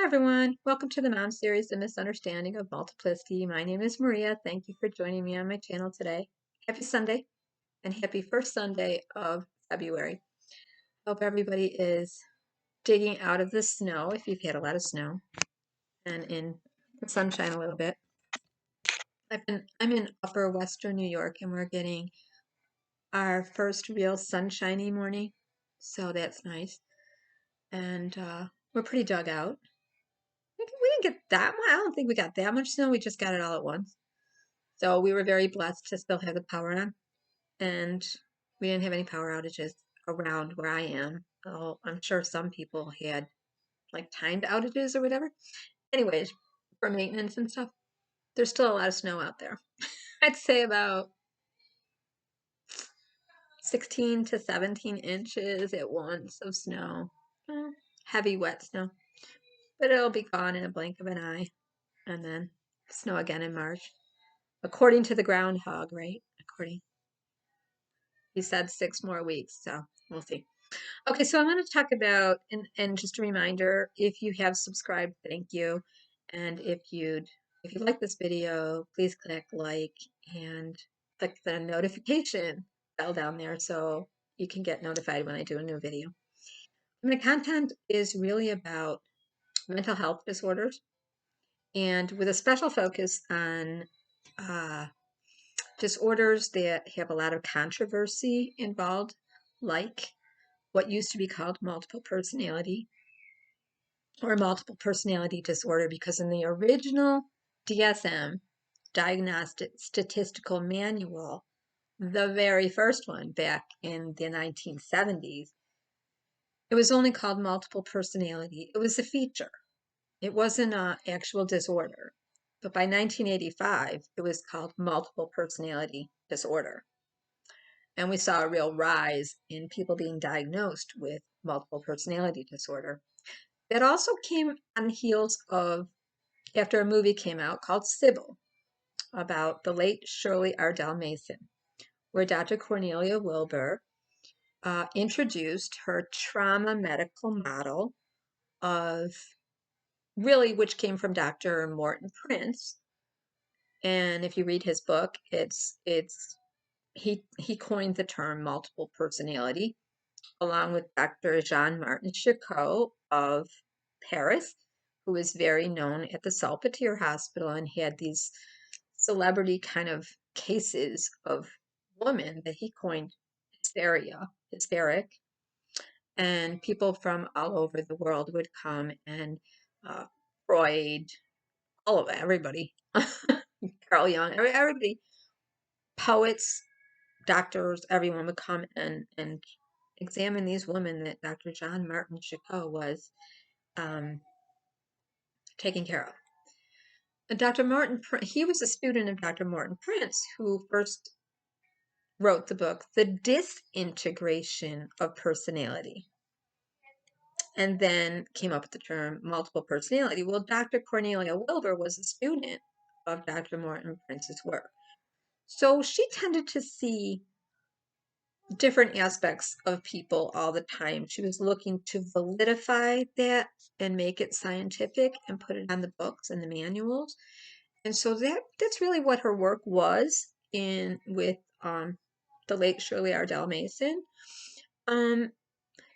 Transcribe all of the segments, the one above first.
Hi everyone, welcome to the Mom Series, The Misunderstanding of Multiplicity. My name is Maria. Thank you for joining me on my channel today. Happy Sunday and happy first Sunday of February. Hope everybody is digging out of the snow if you've had a lot of snow and in the sunshine a little bit. I'm in upper western New York and we're getting our first real sunshiny morning, so that's nice. And we're pretty dug out. We didn't get that much. I don't think we got that much snow. We just got it all at once. So we were very blessed to still have the power on, and we didn't have any power outages around where I am. Oh, I'm sure some people had like timed outages or whatever. Anyways, for maintenance and stuff, there's still a lot of snow out there. I'd say about 16 to 17 inches at once of snow. Heavy, wet snow. But it'll be gone in a blink of an eye. And then snow again in March. According to the groundhog, right? He said 6 more weeks, so we'll see. Okay, so I'm going to talk about, and just a reminder, if you have subscribed, thank you. And if you like this video, please click like and click the notification bell down there so you can get notified when I do a new video. And the content is really about mental health disorders and with a special focus on disorders that have a lot of controversy involved, like what used to be called multiple personality or multiple personality disorder, because in the original DSM, Diagnostic Statistical Manual, the very first one back in the 1970s, it was only called multiple personality. It was a feature. It wasn't an actual disorder. But by 1985, it was called multiple personality disorder. And we saw a real rise in people being diagnosed with multiple personality disorder. That also came on the heels of after a movie came out called Sybil about the late Shirley Ardell Mason, where Dr. Cornelia Wilbur introduced her trauma medical model of really, which came from Dr. Morton Prince. And if you read his book, he coined the term multiple personality, along with Dr. Jean-Martin Chicot of Paris, who was very known at the Salpêtrière Hospital and had these celebrity kind of cases of women that he coined hysteric, and people from all over the world would come and Freud, all of it, everybody, Carl Jung, everybody, poets, doctors, everyone would come and examine these women that Dr. Jean-Martin Chicot was taking care of. And Dr. Morton, he was a student of Dr. Morton Prince, who first wrote the book, The Disintegration of Personality, and then came up with the term multiple personality. Well, Dr. Cornelia Wilbur was a student of Dr. Morton Prince's work. So she tended to see different aspects of people all the time. She was looking to validify that and make it scientific and put it on the books and the manuals. And so that's really what her work was with the late Shirley Ardell Mason.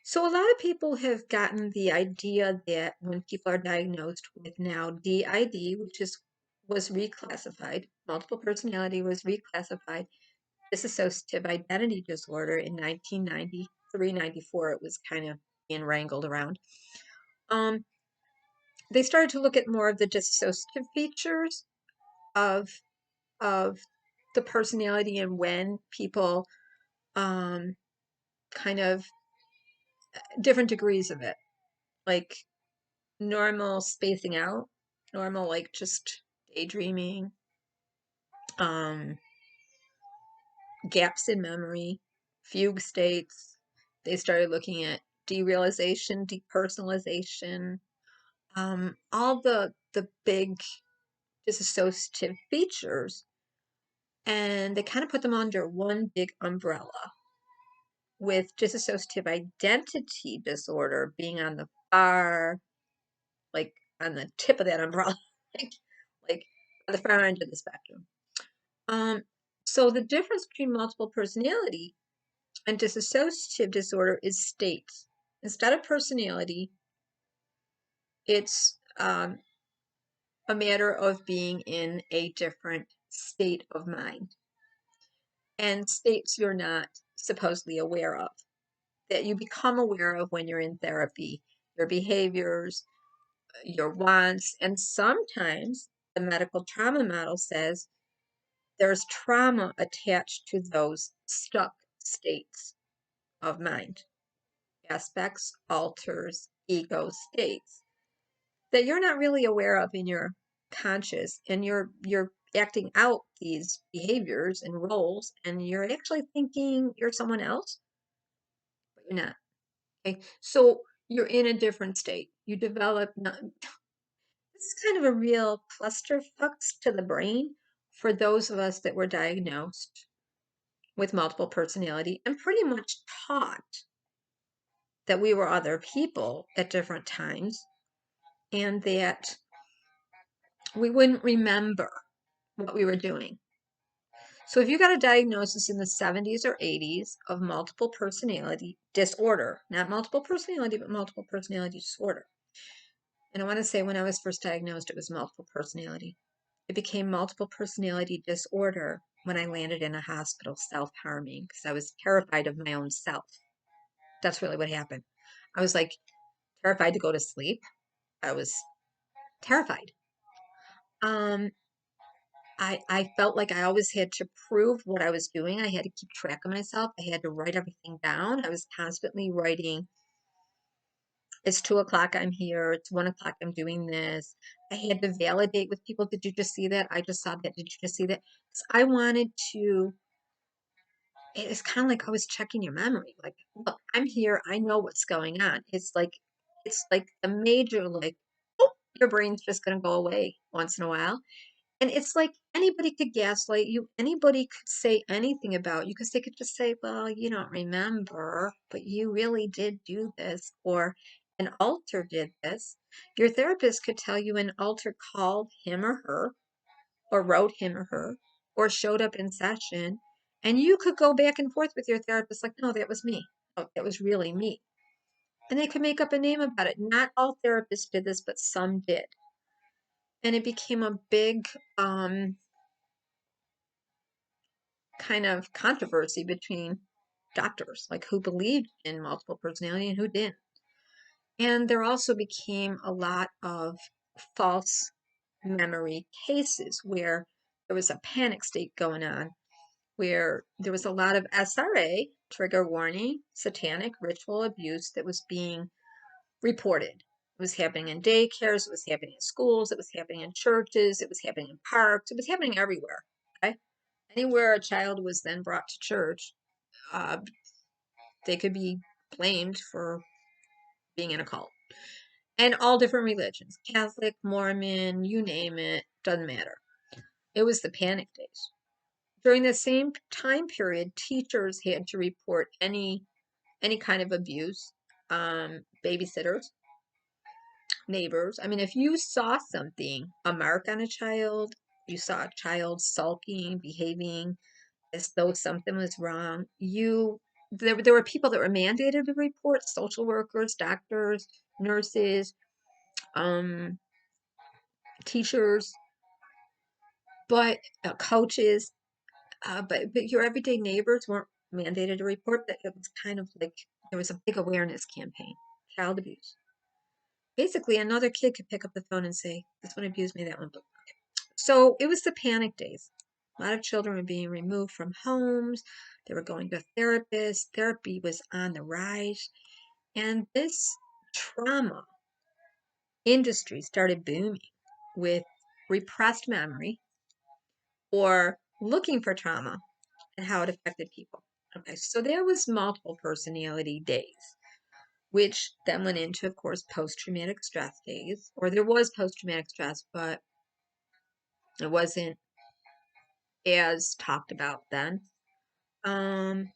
So a lot of people have gotten the idea that when people are diagnosed with now DID, which was reclassified, multiple personality was reclassified, dissociative identity disorder in 1993, 94, it was kind of being wrangled around. They started to look at more of the dissociative features of the personality and when people kind of different degrees of it, like normal spacing out, normal like just daydreaming, gaps in memory, fugue states. They started looking at derealization, depersonalization, all the big dissociative features, and they kind of put them under one big umbrella, with dissociative identity disorder being on the far, like on the tip of that umbrella, like on the far end of the spectrum. So the difference between multiple personality and dissociative disorder is states. Instead of personality, it's a matter of being in a different state of mind. And states you're not supposedly aware of, that you become aware of when you're in therapy, your behaviors, your wants, and sometimes the medical trauma model says there's trauma attached to those stuck states of mind, aspects, alters, ego states that you're not really aware of in your conscious, and you're acting out these behaviors and roles, and you're actually thinking you're someone else, but you're not. Okay, so you're in a different state. You develop not, this is kind of a real clusterfuck to the brain for those of us that were diagnosed with multiple personality and pretty much taught that we were other people at different times and that we wouldn't remember what we were doing. So if you got a diagnosis in the 70s or 80s of multiple personality disorder, not multiple personality, but multiple personality disorder. And I want to say when I was first diagnosed, it was multiple personality. It became multiple personality disorder when I landed in a hospital self-harming because I was terrified of my own self. That's really what happened. I was like terrified to go to sleep. I was terrified. I felt like I always had to prove what I was doing. I had to keep track of myself. I had to write everything down. I was constantly writing, it's 2 o'clock, I'm here. It's 1 o'clock, I'm doing this. I had to validate with people. Did you just see that? I just saw that. Did you just see that? Because I wanted to, it's kind of like I was checking your memory. Like, look, I'm here. I know what's going on. It's like a major, like, oh, your brain's just going to go away once in a while. And it's like anybody could gaslight you. Anybody could say anything about you because they could just say, well, you don't remember, but you really did do this, or an alter did this. Your therapist could tell you an alter called him or her, or wrote him or her, or showed up in session. And you could go back and forth with your therapist like, no, that was me. Oh, that was really me. And they could make up a name about it. Not all therapists did this, but some did. And it became a big kind of controversy between doctors, like who believed in multiple personality and who didn't. And there also became a lot of false memory cases where there was a panic state going on, where there was a lot of SRA, trigger warning, satanic ritual abuse that was being reported. It was happening in daycares, it was happening in schools, it was happening in churches, it was happening in parks, it was happening everywhere. Okay? Anywhere a child was then brought to church, they could be blamed for being in a cult. And all different religions, Catholic, Mormon, you name it, doesn't matter. It was the panic days. During the same time period, teachers had to report any kind of abuse, babysitters, neighbors. I mean, if you saw something, a mark on a child, you saw a child sulking, behaving as though something was wrong, there were people that were mandated to report, social workers, doctors, nurses, teachers, but coaches, but your everyday neighbors weren't mandated to report. That it was kind of like there was a big awareness campaign, child abuse. Basically, another kid could pick up the phone and say, "This one abused me, that one." So it was the panic days. A lot of children were being removed from homes. They were going to therapists. Therapy was on the rise. And this trauma industry started booming with repressed memory or looking for trauma and how it affected people. Okay, so there was multiple personality days, which then went into, of course, post-traumatic stress days, or there was post-traumatic stress, but it wasn't as talked about then. I'm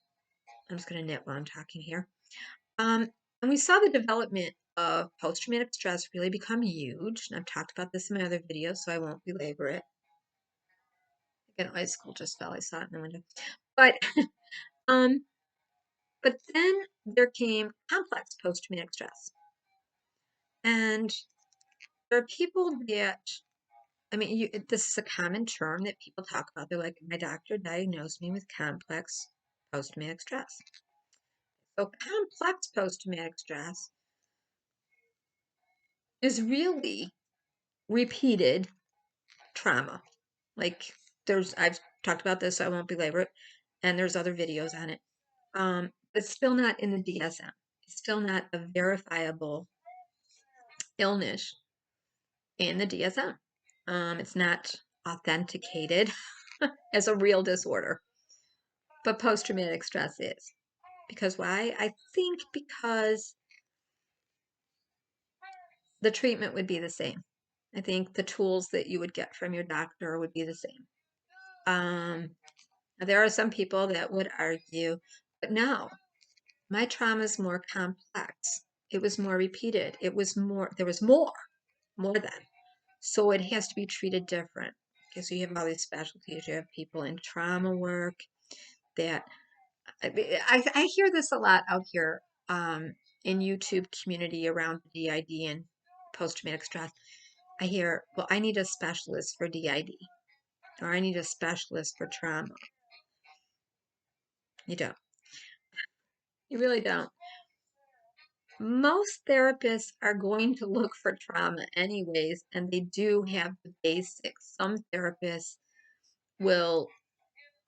just going to knit while I'm talking here. And we saw the development of post-traumatic stress really become huge. And I've talked about this in my other videos, so I won't belabor it. Again, my school just fell. I saw it in the window. But um, but then there came complex post-traumatic stress. And there are people that, I mean, this is a common term that people talk about. They're like, my doctor diagnosed me with complex post-traumatic stress. So complex post-traumatic stress is really repeated trauma. Like I've talked about this, so I won't belabor it, and there's other videos on it. It's still not in the DSM. It's still not a verifiable illness in the DSM. It's not authenticated as a real disorder, but post-traumatic stress is. Because why? I think because the treatment would be the same. I think the tools that you would get from your doctor would be the same. There are some people that would argue, but no, my trauma is more complex. It was more repeated. It was more, there was more than. So it has to be treated different. Okay, so you have all these specialties. You have people in trauma work that, I hear this a lot out here in YouTube community around DID and post-traumatic stress. I hear, well, I need a specialist for DID, or I need a specialist for trauma. You don't. You really don't. Most therapists are going to look for trauma anyways, and they do have the basics. Some therapists will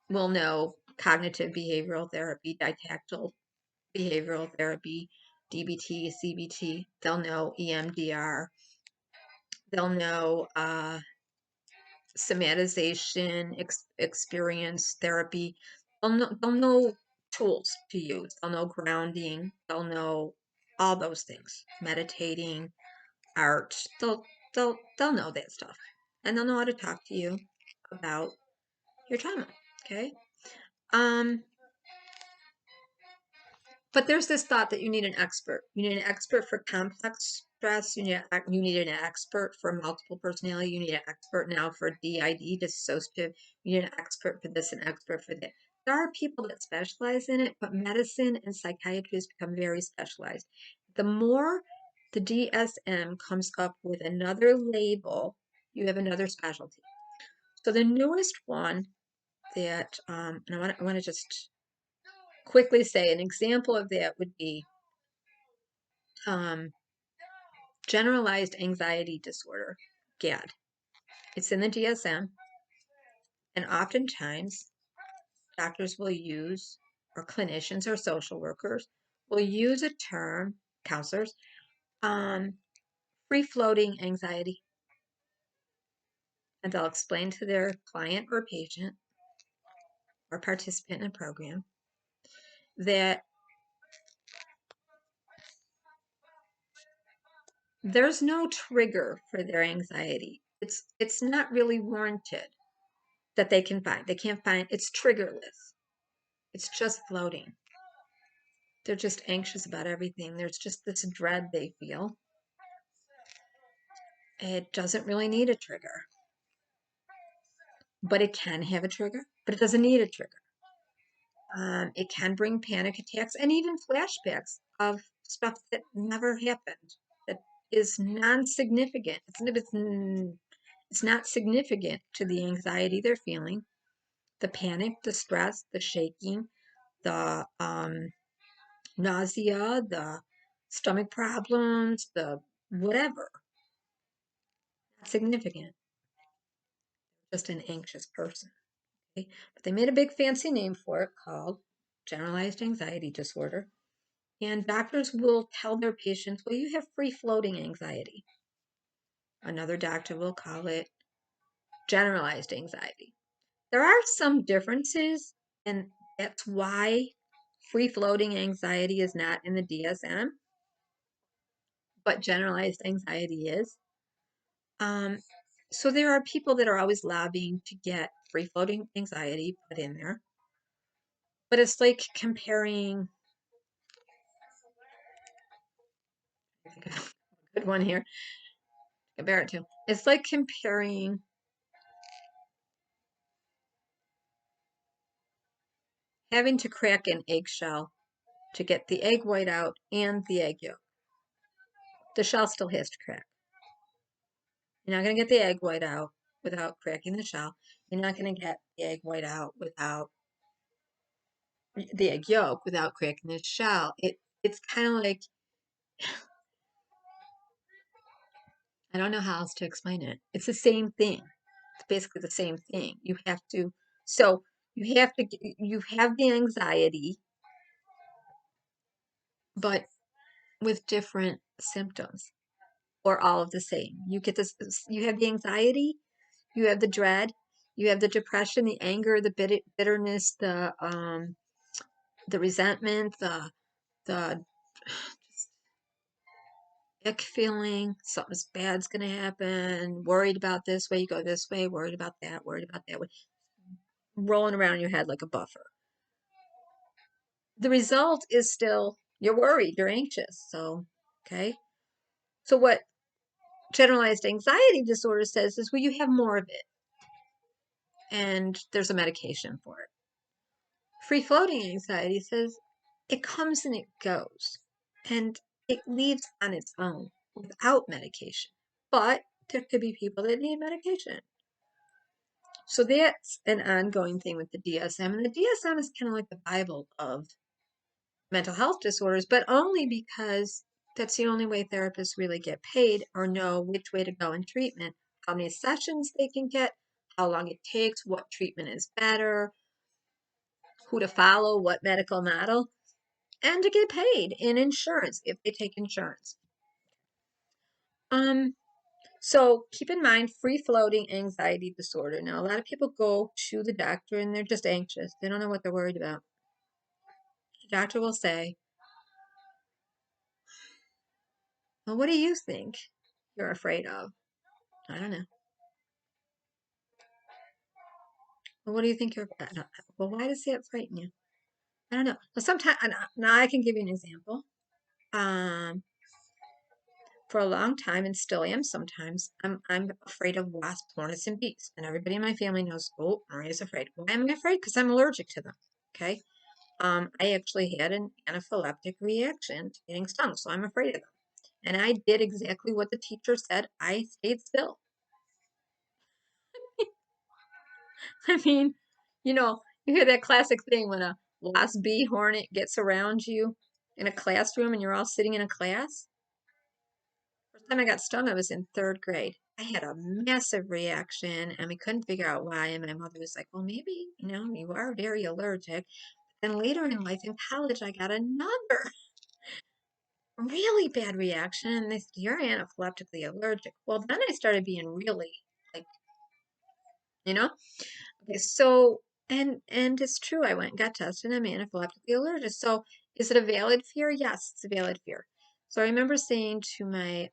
know cognitive behavioral therapy, didactyl behavioral therapy, DBT, CBT. They'll know EMDR. They'll know somatization, experience therapy. They'll know tools to use. They'll know grounding. They'll know all those things. Meditating, art. They'll know that stuff, and they'll know how to talk to you about your trauma. Okay. But there's this thought that you need an expert. You need an expert for complex stress. You need an expert for multiple personality. You need an expert now for DID, dissociative. You need an expert for this, an expert for that. There are people that specialize in it, but medicine and psychiatry has become very specialized. The more the DSM comes up with another label, you have another specialty. So the newest one that, and I want to just quickly say an example of that would be generalized anxiety disorder, GAD. It's in the DSM, and oftentimes doctors will use, or clinicians or social workers will use a term, counselors, free-floating anxiety. And they'll explain to their client or patient or participant in a program that there's no trigger for their anxiety. It's not really warranted that they can find. They can't find, it's triggerless. It's just floating. They're just anxious about everything. There's just this dread they feel. It doesn't really need a trigger. But it can have a trigger, but it doesn't need a trigger. It can bring panic attacks and even flashbacks of stuff that never happened, that is non-significant. It's not significant to the anxiety they're feeling, the panic, the stress, the shaking, the nausea, the stomach problems, the whatever. Not significant. Just an anxious person. Okay? But they made a big fancy name for it called generalized anxiety disorder. And doctors will tell their patients, well, you have free-floating anxiety. Another doctor will call it generalized anxiety. There are some differences, and that's why free-floating anxiety is not in the DSM, but generalized anxiety is. So there are people that are always lobbying to get free-floating anxiety put in there. But it's like comparing, good one here. Compare it to. It's like comparing having to crack an eggshell to get the egg white out and the egg yolk. The shell still has to crack. You're not going to get the egg white out without cracking the shell. You're not going to get the egg white out without the egg yolk without cracking the shell. It's kind of like, I don't know how else to explain it. It's the same thing. It's basically the same thing. You have to, so you have the anxiety, but with different symptoms or all of the same. You get this, you have the anxiety, you have the dread, you have the depression, the anger, the bitterness, the resentment, the ick feeling, something's bad's gonna happen, worried about this way, you go this way, worried about that way, rolling around in your head like a buffer. The result is still you're worried, you're anxious. So, okay. So what generalized anxiety disorder says is, well, you have more of it, and there's a medication for it. Free floating anxiety says it comes and it goes, and it leaves on its own without medication. But there could be people that need medication. So that's an ongoing thing with the DSM. And the DSM is kind of like the Bible of mental health disorders, but only because that's the only way therapists really get paid or know which way to go in treatment, how many sessions they can get, how long it takes, what treatment is better, who to follow, what medical model, and to get paid in insurance if they take insurance. So keep in mind free-floating anxiety disorder. Now, a lot of people go to the doctor and they're just anxious. They don't know what they're worried about. The doctor will say, well, what do you think you're afraid of? I don't know. Well, what do you think you're, well, why does that frighten you? I don't know. Well, sometimes, now I can give you an example. For a long time, and still am sometimes, I'm afraid of wasps, hornets, and bees. And everybody in my family knows, oh, Maria's afraid. Why am I afraid? Because I'm allergic to them. Okay. I actually had an anaphylactic reaction to getting stung, so I'm afraid of them. And I did exactly what the teacher said. I stayed still. I mean, you hear that classic thing when a wasp, bee, hornet gets around you in a classroom and you're all sitting in a class. First time I got stung, I was in 3rd grade. I had a massive reaction and we couldn't figure out why. And my mother was like, well, maybe, you are very allergic. Then later in life, in college, I got another really bad reaction. And they said, you're anaphylactically allergic. Well, then I started being really like, okay, so, and it's true. I went and got tested and I'm anaphylactically allergic. So is it a valid fear? Yes, it's a valid fear. So I remember saying to my,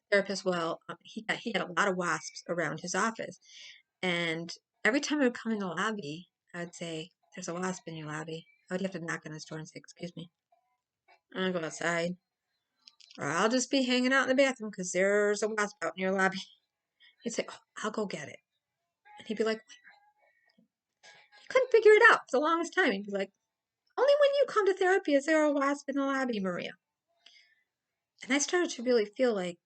therapist, well, he had a lot of wasps around his office. And every time I would come in the lobby, I would say, there's a wasp in your lobby. I would have to knock on his door and say, excuse me. I'm going to go outside. Or I'll just be hanging out in the bathroom because there's a wasp out in your lobby. He'd say, oh, I'll go get it. And he'd be like, I couldn't figure it out for the longest time. He'd be like, only when you come to therapy is there a wasp in the lobby, Maria. And I started to really feel like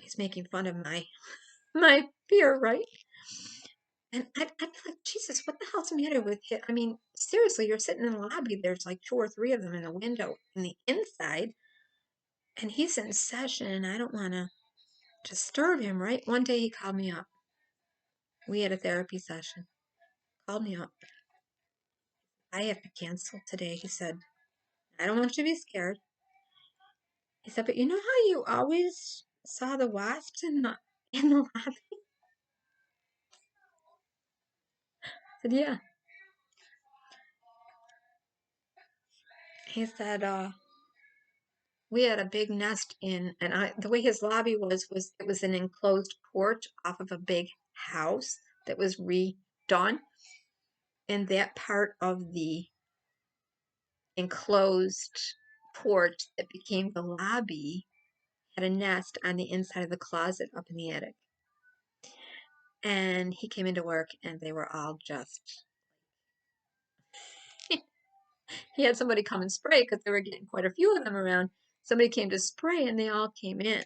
he's making fun of my fear, right? And I'd be like, Jesus, what the hell's the matter with him? I mean, seriously, you're sitting in the lobby. There's like 2 or 3 of them in the window in the inside. And he's in session, and I don't want to disturb him, right? One day he called me up. We had a therapy session. Called me up. I have to cancel today, he said. I don't want you to be scared. He said, but you know how you always saw the wasps in the lobby? I said, yeah. He said, we had a big nest in, and the way his lobby was it was an enclosed porch off of a big house that was redone. And that part of the enclosed porch that became the lobby had a nest on the inside of the closet up in the attic. And he came into work and they were all just, he had somebody come and spray because they were getting quite a few of them around. Somebody came to spray and they all came in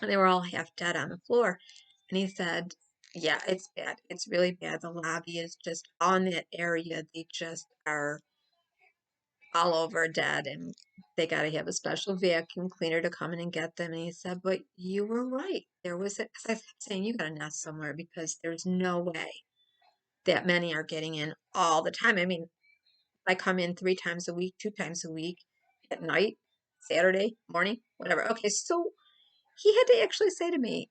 and they were all half dead on the floor. And he said, yeah, it's bad. It's really bad. The lobby is just on that area. They just are all over dead and they got to have a special vacuum cleaner to come in and get them. And he said, but you were right. There was a, because I kept saying, you got a nest somewhere because there's no way that many are getting in all the time. I mean, I come in 3 times a week, 2 times a week, at night, Saturday, morning, whatever. Okay, so he had to actually say to me,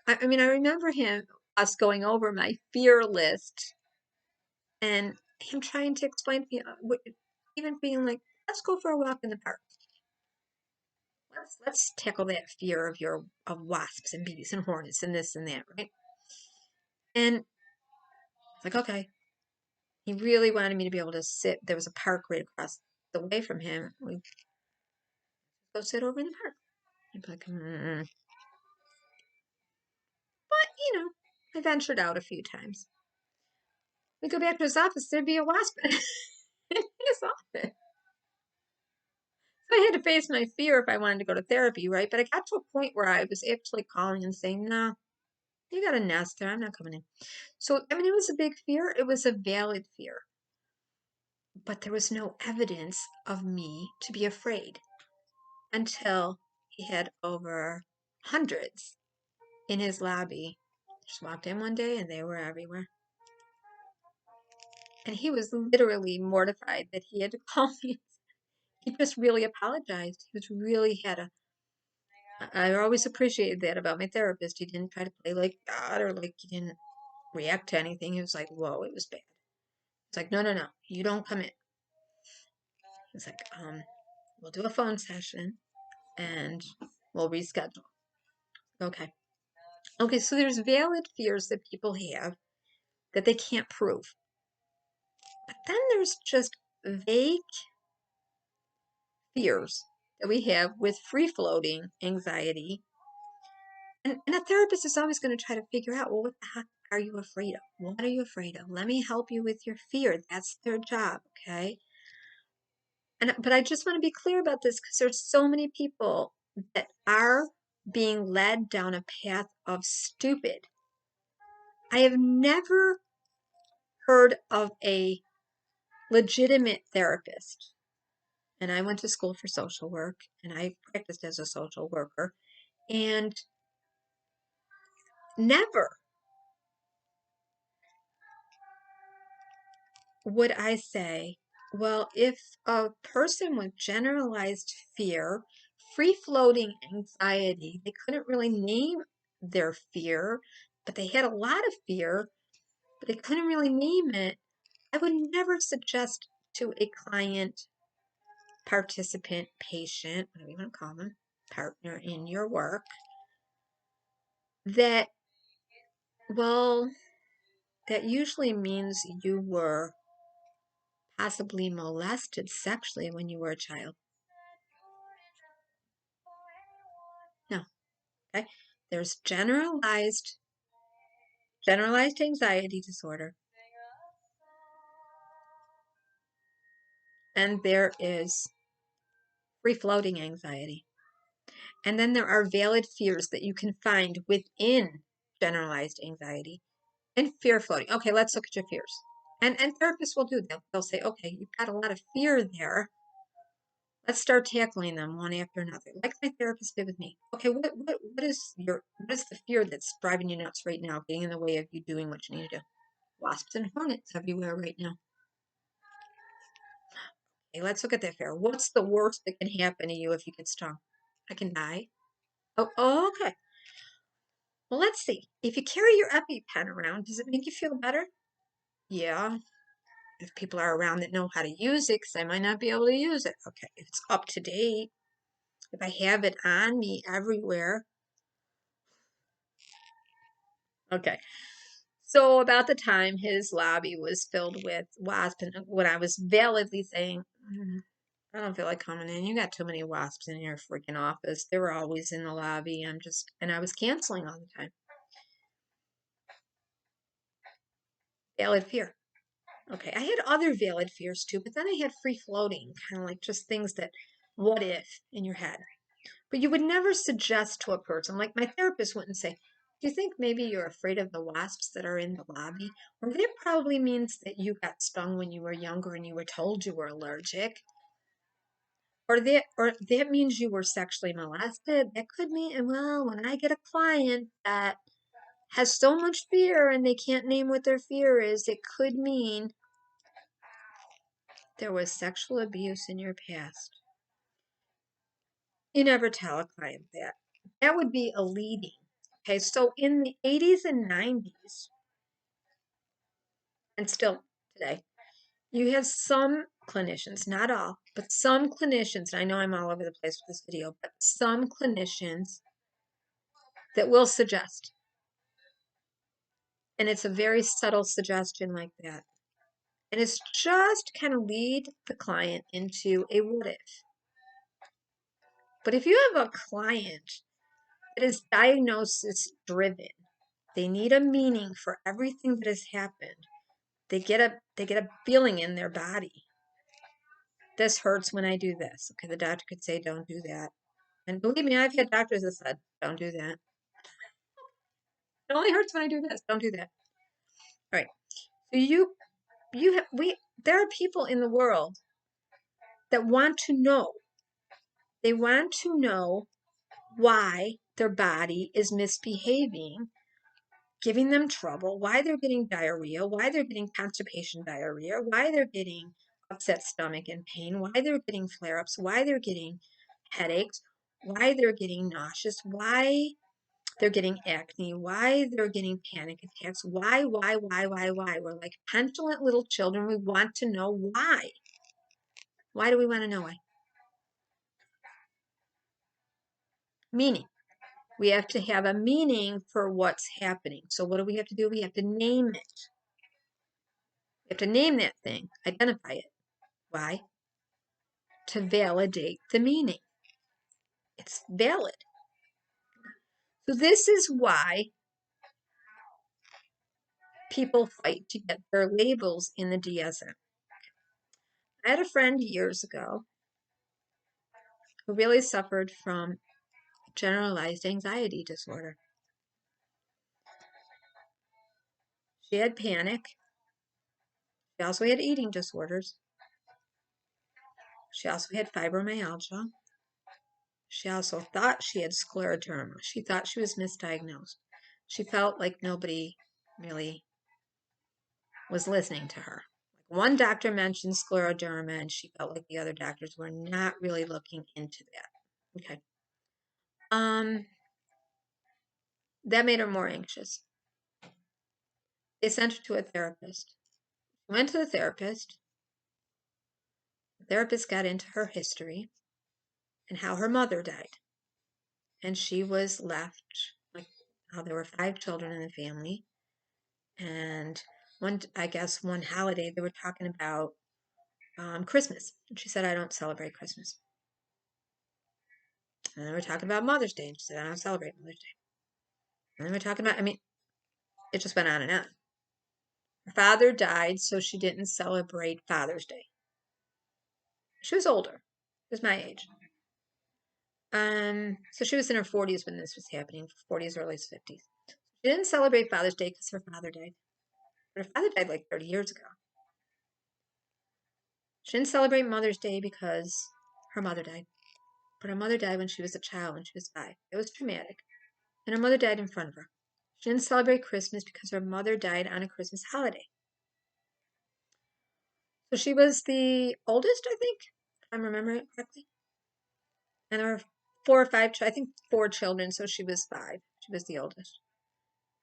I mean, I remember us going over my fear list and him trying to explain to me, even being like, let's go for a walk in the park. Let's tackle that fear of wasps and bees and hornets and this and that, right? And it's like, okay. He really wanted me to be able to sit. There was a park right across the way from him. We go sit over in the park. I'd be like, But, I ventured out a few times. We go back to his office, there'd be a wasp in his office. So I had to face my fear if I wanted to go to therapy, right? But I got to a point where I was actually calling and saying, no, you got a nest there. I'm not coming in. So, I mean, it was a big fear. It was a valid fear. But there was no evidence of me to be afraid until he had over hundreds in his lobby. Just walked in one day and they were everywhere. And he was literally mortified that he had to call me. He just really apologized. He was really I always appreciated that about my therapist. He didn't try to play like God or like he didn't react to anything. He was like, whoa, it was bad. It's like, no, you don't come in. It's like, we'll do a phone session and we'll reschedule. Okay. Okay, so there's valid fears that people have that they can't prove. But then there's just vague fears that we have with free-floating anxiety. And a therapist is always going to try to figure out, well, what the heck are you afraid of? What are you afraid of? Let me help you with your fear. That's their job, okay? But I just want to be clear about this because there's so many people that are being led down a path of stupid. I have never heard of a legitimate therapist. And I went to school for social work and I practiced as a social worker. And never would I say, well, if a person with generalized fear, free-floating anxiety, they couldn't really name their fear, but they had a lot of fear, but they couldn't really name it, I would never suggest to a client, participant, patient, whatever you want to call them, partner in your work, that, well, that usually means you were possibly molested sexually when you were a child. No. Okay. There's generalized anxiety disorder. And there is free-floating anxiety. And then there are valid fears that you can find within generalized anxiety and fear floating. Okay, let's look at your fears. And therapists will do that. They'll say, okay, you've got a lot of fear there. Let's start tackling them one after another, like my therapist did with me. Okay, what is the fear that's driving you nuts right now, getting in the way of you doing what you need to do? Wasps and hornets everywhere right now. Okay, let's look at that fear. What's the worst that can happen to you if you get stung? I can die. Oh, okay. Well, let's see. If you carry your EpiPen around, does it make you feel better? Yeah. If people are around that know how to use it, because I might not be able to use it. Okay, if it's up to date, if I have it on me everywhere. Okay. So about the time his lobby was filled with wasps, and when I was validly saying, I don't feel like coming in. You got too many wasps in your freaking office. They were always in the lobby. And I was canceling all the time. Valid fear. Okay, I had other valid fears too, but then I had free floating, kind of like just things that, what if, in your head. But you would never suggest to a person, like my therapist wouldn't say, do you think maybe you're afraid of the wasps that are in the lobby? Or that probably means that you got stung when you were younger and you were told you were allergic. Or that means you were sexually molested. That could mean, well, when I get a client that has so much fear and they can't name what their fear is, it could mean there was sexual abuse in your past. You never tell a client that. That would be a leading. Okay, so in the 80s and 90s, and still today, you have some clinicians, not all, but some clinicians, and I know I'm all over the place with this video, but some clinicians that will suggest. And it's a very subtle suggestion like that. And it's just kind of lead the client into a what if. But if you have a client that is diagnosis driven, they need a meaning for everything that has happened. They get a feeling in their body. This hurts when I do this. Okay, the doctor could say, don't do that. And believe me, I've had doctors that said, don't do that. It only hurts when I do this. Don't do that. All right. So there are people in the world that want to know. They want to know why their body is misbehaving, giving them trouble, why they're getting diarrhea, why they're getting constipation diarrhea, why they're getting upset stomach and pain, why they're getting flare-ups, why they're getting headaches, why they're getting nauseous, why they're getting acne, why they're getting panic attacks, why? We're like petulant little children. We want to know why. Why do we want to know why? Meaning. We have to have a meaning for what's happening. So what do we have to do? We have to name it. We have to name that thing, identify it. Why? To validate the meaning. It's valid. So this is why people fight to get their labels in the DSM. I had a friend years ago who really suffered from generalized anxiety disorder. She had panic. She also had eating disorders. She also had fibromyalgia. She also thought she had scleroderma. She thought she was misdiagnosed. She felt like nobody really was listening to her. One doctor mentioned scleroderma, and she felt like the other doctors were not really looking into that. Okay. That made her more anxious. They sent her to a therapist. She went to the therapist. The therapist got into her history and how her mother died. And she was left, like, how there were 5 children in the family. And one holiday they were talking about Christmas. And she said, I don't celebrate Christmas. And they were talking about Mother's Day. And she said, I don't celebrate Mother's Day. And they were talking about, it just went on and on. Her father died, so she didn't celebrate Father's Day. She was older. She was my age. So she was in her 40s when this was happening, 40s, early 50s. She didn't celebrate Father's Day because her father died. But her father died like 30 years ago. She didn't celebrate Mother's Day because her mother died. But her mother died when she was a child, when she was 5. It was traumatic. And her mother died in front of her. She didn't celebrate Christmas because her mother died on a Christmas holiday. So she was the oldest, I think, if I'm remembering it correctly. And there were 4 or 5, I think 4 children, so she was 5. She was the oldest.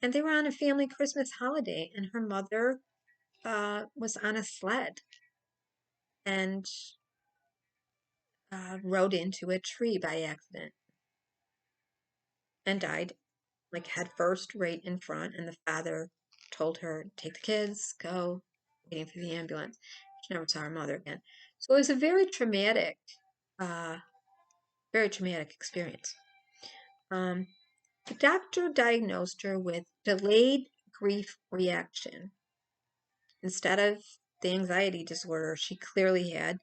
And they were on a family Christmas holiday, and her mother was on a sled and rode into a tree by accident and died, like head first, right in front. And the father told her, take the kids, go, waiting for the ambulance. She never saw her mother again. So it was a very traumatic experience. The doctor diagnosed her with delayed grief reaction. Instead of the anxiety disorder she clearly had,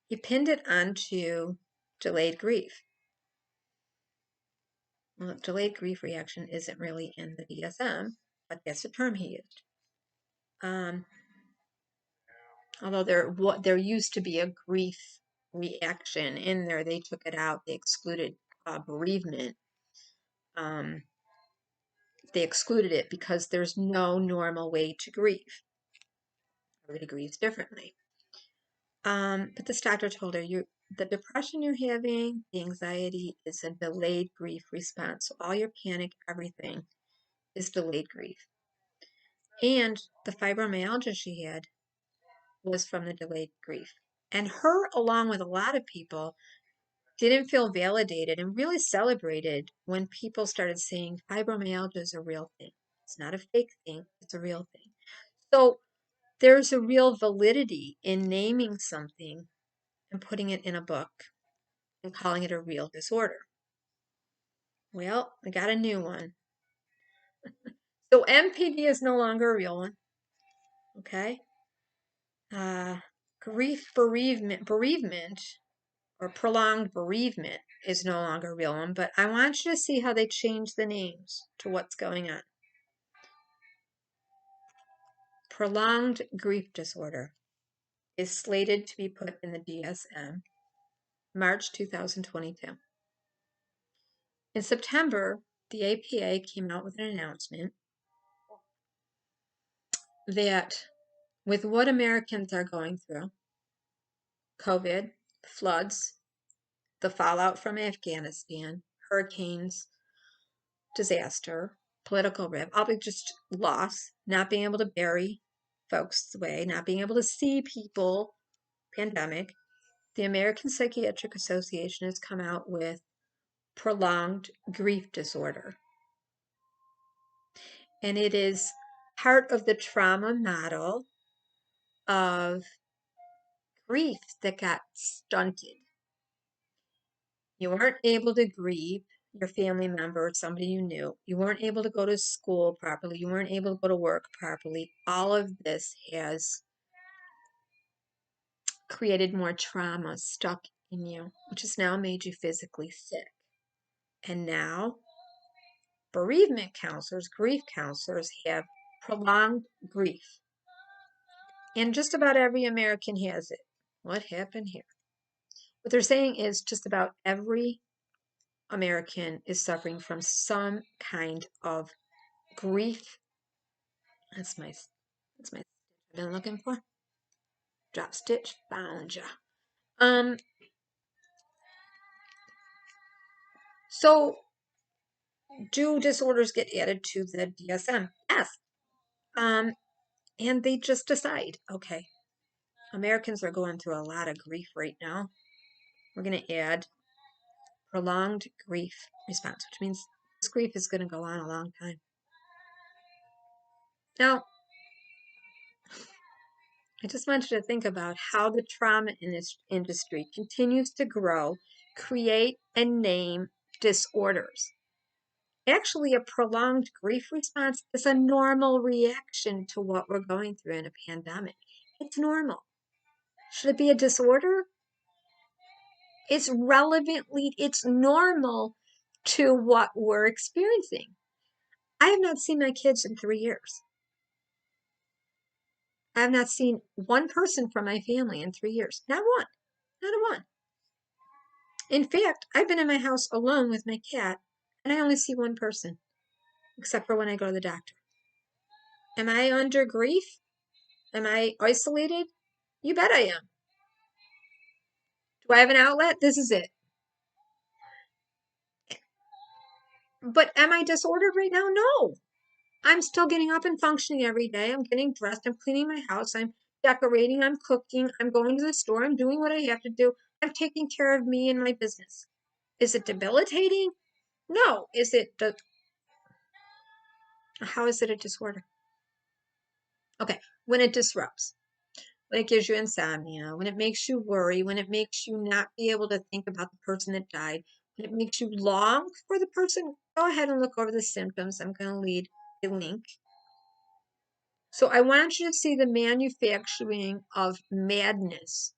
he pinned it onto delayed grief. Well, delayed grief reaction isn't really in the DSM, but that's the term he used. Although there used to be a grief reaction in there, they took it out. They excluded bereavement. They excluded it because there's no normal way to grieve. Everybody grieves differently. But this doctor told her, the depression you're having, the anxiety is a delayed grief response. So all your panic, everything is delayed grief. And the fibromyalgia she had was from the delayed grief. And her, along with a lot of people, didn't feel validated and really celebrated when people started saying fibromyalgia is a real thing. It's not a fake thing, it's a real thing. So there's a real validity in naming something and putting it in a book and calling it a real disorder. Well, I got a new one. So MPD is no longer a real one. Okay? Bereavement, or prolonged bereavement is no longer a real one, but I want you to see how they change the names to what's going on. Prolonged grief disorder is slated to be put in the DSM March 2022. In September, the APA came out with an announcement that with what Americans are going through, COVID, floods, the fallout from Afghanistan, hurricanes, disaster, political rift, all just loss, not being able to bury folks away, not being able to see people, pandemic, the American Psychiatric Association has come out with prolonged grief disorder. And it is part of the trauma model of grief that got stunted. You weren't able to grieve your family member, somebody you knew. You weren't able to go to school properly. You weren't able to go to work properly. All of this has created more trauma stuck in you, which has now made you physically sick. And now, bereavement counselors, grief counselors have prolonged grief. And just about every American has it. What happened here? What they're saying is just about every American is suffering from some kind of grief. That's my stitch I've been looking for. Drop stitch, found ya. So do disorders get added to the DSM? Yes. And they just decide, okay, Americans are going through a lot of grief right now. We're going to add prolonged grief response, which means this grief is going to go on a long time. Now, I just want you to think about how the trauma industry continues to grow, create, and name disorders. Actually, a prolonged grief response is a normal reaction to what we're going through in a pandemic. It's normal. Should it be a disorder? It's normal to what we're experiencing. I have not seen my kids in 3 years. I have not seen one person from my family in 3 years. Not one. Not a one. In fact, I've been in my house alone with my cat, and I only see one person, except for when I go to the doctor. Am I under grief? Am I isolated? You bet I am. Do I have an outlet? This is it. But am I disordered right now? No. I'm still getting up and functioning every day. I'm getting dressed. I'm cleaning my house. I'm decorating. I'm cooking. I'm going to the store. I'm doing what I have to do. I'm taking care of me and my business. Is it debilitating? No. How is it a disorder? Okay, when it disrupts. when it gives you insomnia, when it makes you worry, when it makes you not be able to think about the person that died, when it makes you long for the person, go ahead and look over the symptoms. I'm going to lead a link. So I want you to see the manufacturing of madness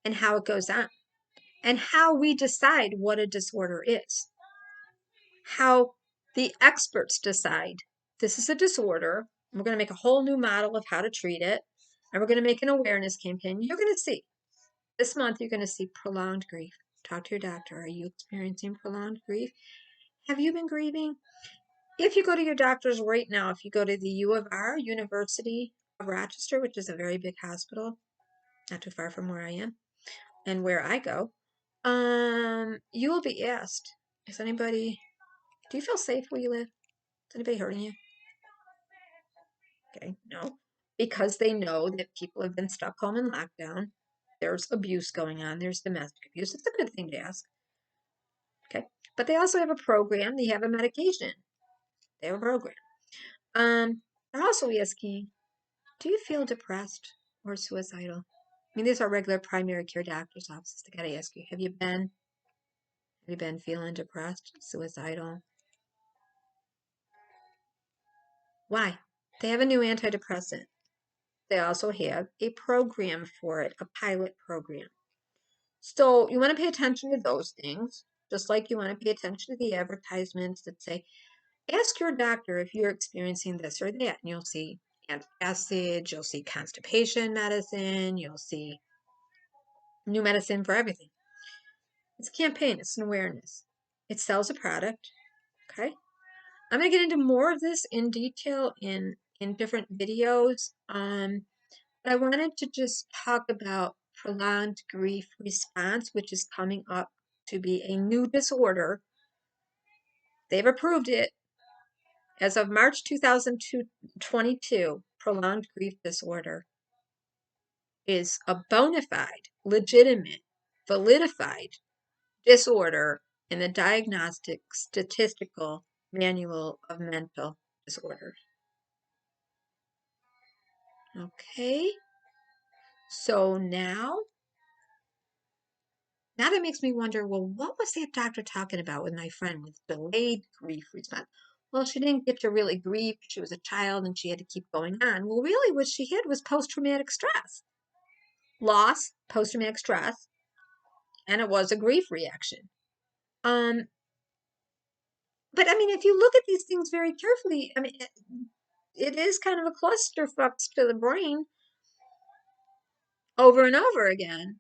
and how it goes on, and how we decide what a disorder is, how the experts decide this is a disorder. We're going to make a whole new model of how to treat it, and we're going to make an awareness campaign. You're going to see this month, you're going to see prolonged grief. Talk to your doctor. Are you experiencing prolonged grief? Have you been grieving? If you go to your doctors right now, if you go to the U of R, University of Rochester, which is a very big hospital, not too far from where I am and where I go, you will be asked, do you feel safe where you live? Is anybody hurting you? Okay, no. Because they know that people have been stuck home in lockdown. There's abuse going on. There's domestic abuse. It's a good thing to ask. Okay. But they also have a program. They have a medication. They have a program. They're also asking, do you feel depressed or suicidal? I mean, these are regular primary care doctor's offices. They gotta ask you, have you been feeling depressed, suicidal? Why? They have a new antidepressant. They also have a program for it, a pilot program. So you want to pay attention to those things, just like you want to pay attention to the advertisements that say, ask your doctor if you're experiencing this or that. And you'll see antacids, you'll see constipation medicine, you'll see new medicine for everything. It's a campaign, it's an awareness. It sells a product, okay? I'm going to get into more of this in detail in different videos. But I wanted to just talk about prolonged grief response, which is coming up to be a new disorder. They've approved it. As of March 2022, prolonged grief disorder is a bona fide, legitimate, validified disorder in the Diagnostic Statistical Manual of Mental Disorders. Okay, so now that makes me wonder, well, what was that doctor talking about with my friend with delayed grief response? Well, she didn't get to really grieve. She was a child and she had to keep going on. Well, really what she had was post-traumatic stress. Loss, post-traumatic stress, and it was a grief reaction. But I mean, if you look at these things very carefully, I mean, it is kind of a clusterfuck to the brain over and over again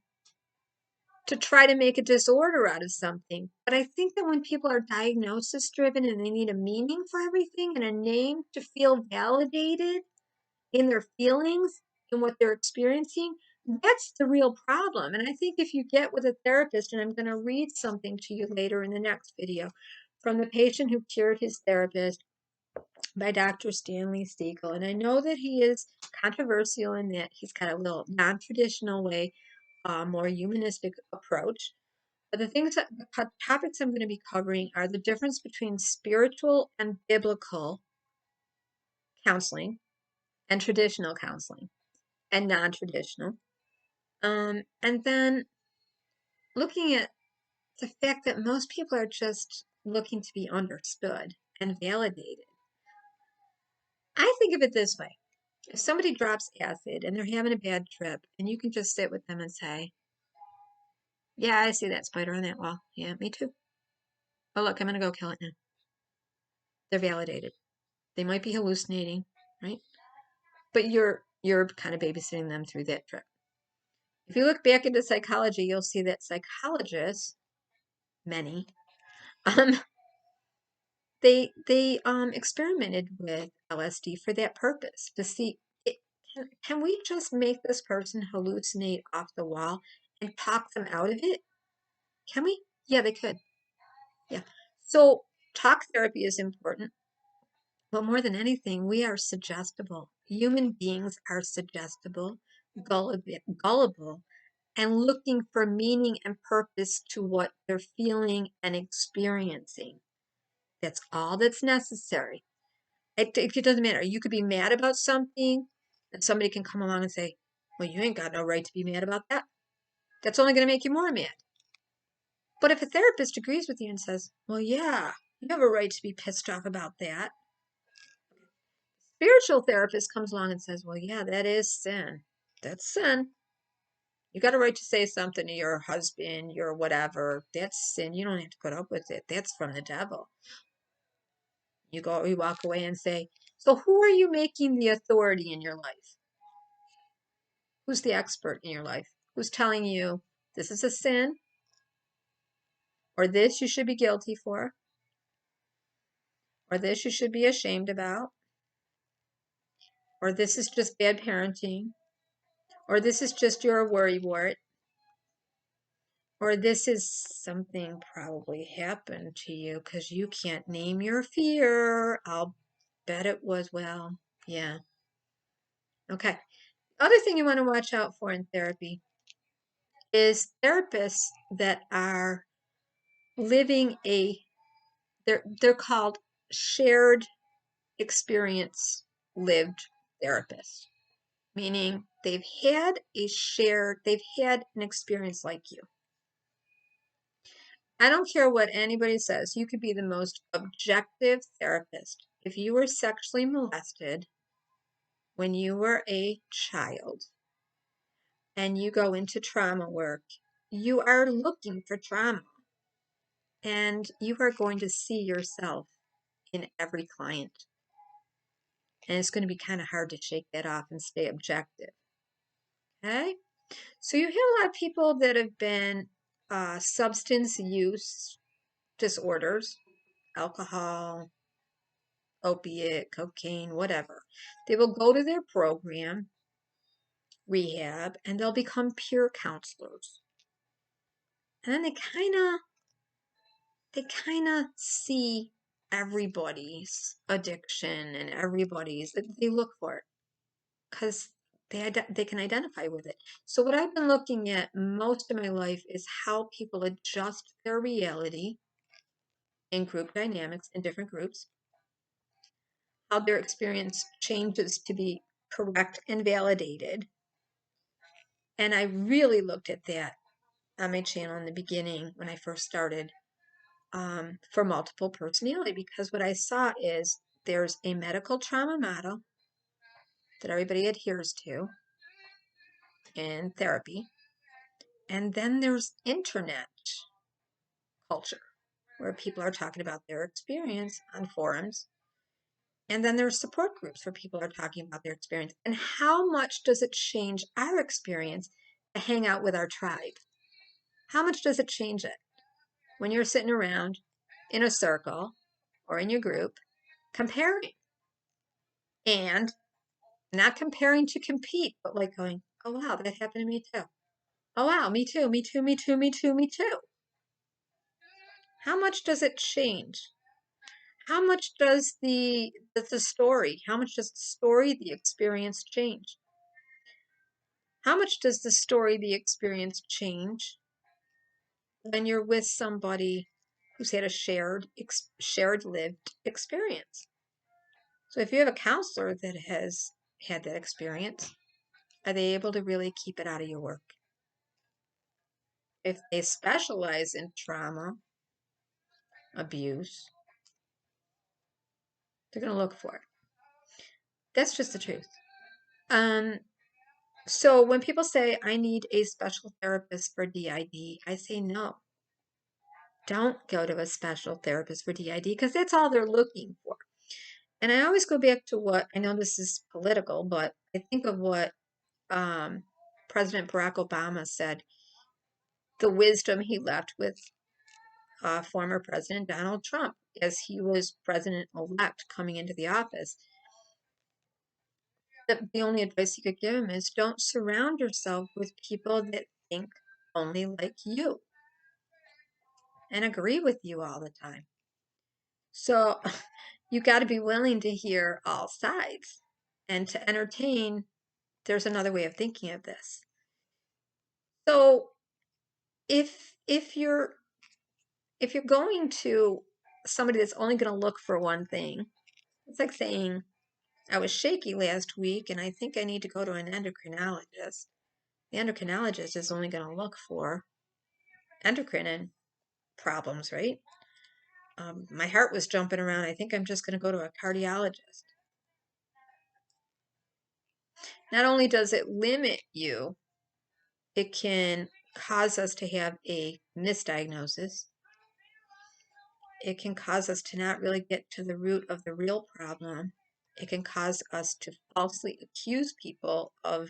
to try to make a disorder out of something. But I think that when people are diagnosis driven and they need a meaning for everything and a name to feel validated in their feelings and what they're experiencing, that's the real problem. And I think if you get with a therapist, and I'm going to read something to you later in the next video from The Patient Who Cured His Therapist by Dr. Stanley Stiegel. And I know that he is controversial in that he's got a little non-traditional way, more humanistic approach. But the topics I'm going to be covering are the difference between spiritual and biblical counseling and traditional counseling and non-traditional. And then looking at the fact that most people are just looking to be understood and validated. I think of it this way. If somebody drops acid and they're having a bad trip and you can just sit with them and say, yeah, I see that spider on that wall. Yeah, me too. Oh, look, I'm going to go kill it now. They're validated. They might be hallucinating, right? But you're kind of babysitting them through that trip. If you look back into psychology, you'll see that psychologists, many, they experimented with LSD for that purpose, to see can we just make this person hallucinate off the wall and talk them out of it? Can we? Yeah, they could. Yeah. So talk therapy is important. But more than anything, we are suggestible. Human beings are suggestible, gullible, and looking for meaning and purpose to what they're feeling and experiencing. That's all that's necessary. It doesn't matter. You could be mad about something, and somebody can come along and say, Well, you ain't got no right to be mad about that. That's only going to make you more mad. But if a therapist agrees with you and says, well, yeah, you have a right to be pissed off about that. Spiritual therapist comes along and says, well, yeah, that is sin. That's sin. You got a right to say something to your husband, your whatever. That's sin. You don't have to put up with it. That's from the devil. You walk away and say, so who are you making the authority in your life? Who's the expert in your life? Who's telling you this is a sin, or this you should be guilty for, or this you should be ashamed about, or this is just bad parenting, or this is just your worrywart, or this is something probably happened to you because you can't name your fear. I'll bet it was, well, yeah. Okay. Other thing you want to watch out for in therapy is therapists that are living they're called shared experience lived therapists, meaning they've had an experience like you. I don't care what anybody says. You could be the most objective therapist. If you were sexually molested when you were a child and you go into trauma work, you are looking for trauma. And you are going to see yourself in every client. And it's going to be kind of hard to shake that off and stay objective. Okay? So you have a lot of people that have been substance use disorders, alcohol, opiate, cocaine, whatever. They will go to their program, rehab, and they'll become peer counselors. And then they kind of see everybody's addiction and they look for it because they can identify with it. So what I've been looking at most of my life is how people adjust their reality in group dynamics in different groups, how their experience changes to be correct and validated. And I really looked at that on my channel in the beginning when I first started for multiple personality, because what I saw is there's a medical trauma model that everybody adheres to in therapy. And then there's internet culture where people are talking about their experience on forums. And then there's support groups where people are talking about their experience. And how much does it change our experience to hang out with our tribe? How much does it change it when you're sitting around in a circle or in your group comparing? And not comparing to compete, but like going, oh, wow, that happened to me too. Oh, wow, me too, me too, me too, me too, me too. How much does it change? How much does the story, how much does the story, the experience change? How much does the story, the experience change when you're with somebody who's had a shared lived experience? So if you have a counselor that has had that experience, are they able to really keep it out of your work? If they specialize in trauma, abuse, they're going to look for it. That's just the truth. So when people say, I need a special therapist for DID, I say no. Don't go to a special therapist for DID because that's all they're looking for. And I always go back to what, I know this is political, but I think of what President Barack Obama said, the wisdom he left with former President Donald Trump as he was president-elect coming into the office. The only advice he could give him is don't surround yourself with people that think only like you and agree with you all the time. So you got to be willing to hear all sides and to entertain. There's another way of thinking of this. So if you're going to somebody that's only going to look for one thing, it's like saying, I was shaky last week, and I think I need to go to an endocrinologist. The endocrinologist is only going to look for endocrine problems, right? My heart was jumping around. I think I'm just going to go to a cardiologist. Not only does it limit you, it can cause us to have a misdiagnosis. It can cause us to not really get to the root of the real problem. It can cause us to falsely accuse people of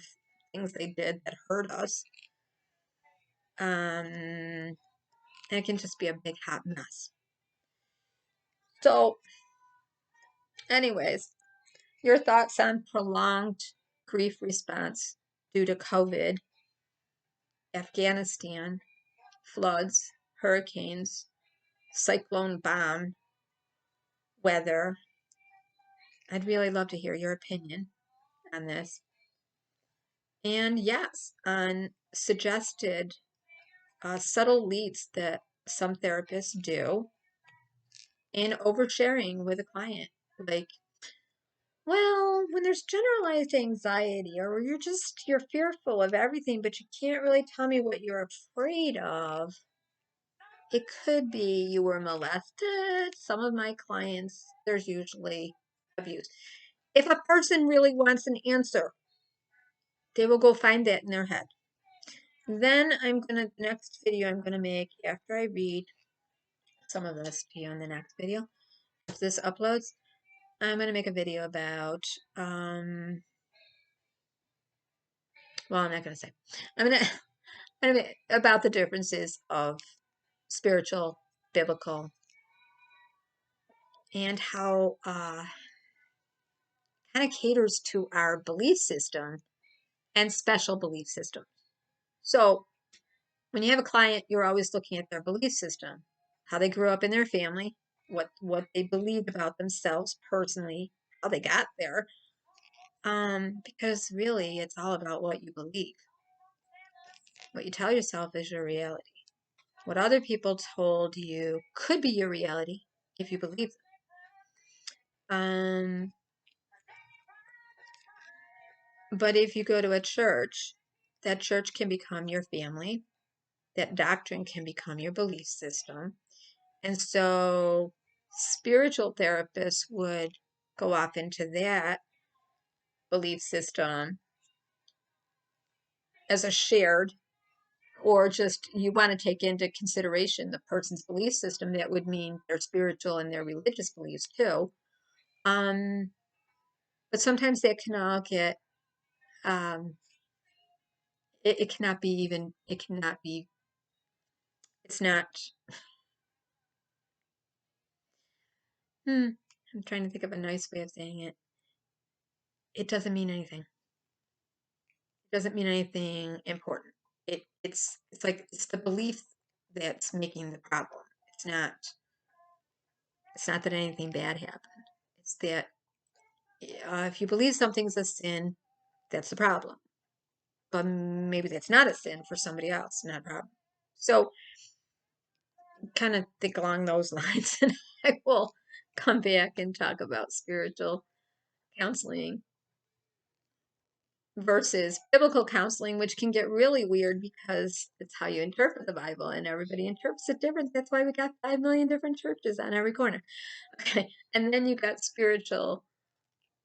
things they did that hurt us. And it can just be a big hot mess. So, anyways, your thoughts on prolonged grief response due to COVID, Afghanistan, floods, hurricanes, cyclone bomb, weather. I'd really love to hear your opinion on this. And yes, on suggested subtle leads that some therapists do in oversharing with a client. Like, well, when there's generalized anxiety or you're fearful of everything, but you can't really tell me what you're afraid of. It could be you were molested. Some of my clients, there's usually abuse. If a person really wants an answer, they will go find that in their head. Then next video I'm gonna make after I read some of this to you in the next video. If this uploads, I'm gonna make a video about, well, I'm not gonna say. I'm gonna about the differences of spiritual, biblical, and how kind of caters to our belief system and special belief systems. So when you have a client, you're always looking at their belief system, how they grew up in their family, what they believed about themselves personally, how they got there. Because really it's all about what you believe. What you tell yourself is your reality. What other people told you could be your reality if you believe them. But if you go to a church, that church can become your family. That doctrine can become your belief system. And so spiritual therapists would go off into that belief system as a shared, or just you want to take into consideration the person's belief system. That would mean their spiritual and their religious beliefs too. But sometimes that can all get, it cannot be even, it cannot be, it's not, I'm trying to think of a nice way of saying it. It doesn't mean anything. It doesn't mean anything important. It's like it's the belief that's making the problem. It's not that anything bad happened. It's that if you believe something's a sin, that's the problem. But maybe that's not a sin for somebody else, not a problem. So kind of think along those lines, and I will come back and talk about spiritual counseling versus biblical counseling, which can get really weird because it's how you interpret the Bible, and everybody interprets it different. That's why we got 5 million different churches on every corner. Okay, and then you got spiritual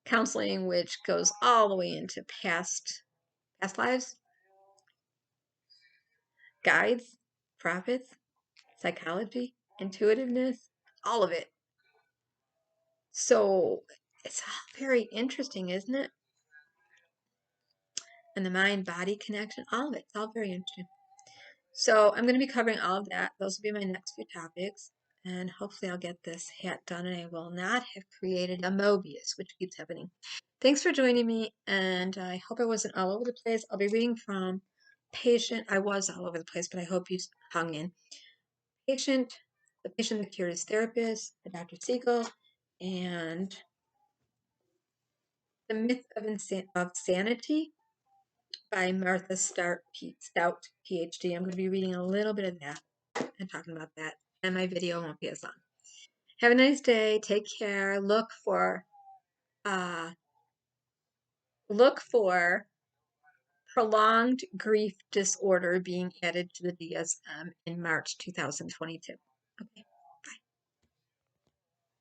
counseling, which goes all the way into past lives, guides, prophets, psychology, intuitiveness, all of it. So it's all very interesting, isn't it? And the mind-body connection, all of it. It's all very interesting. So I'm going to be covering all of that. Those will be my next few topics. And hopefully I'll get this hat done and I will not have created a Mobius, which keeps happening. Thanks for joining me, and I hope I wasn't all over the place. I'll be reading from Patient. I was all over the place, but I hope you hung in. Patient, The Patient That Cured His Therapist, by Dr. Siegel, and The Myth of Sanity by Martha Stout, PhD. I'm going to be reading a little bit of that and talking about that, and my video won't be as long. Have a nice day. Take care. Look for look for prolonged grief disorder being added to the DSM in March 2022. Okay.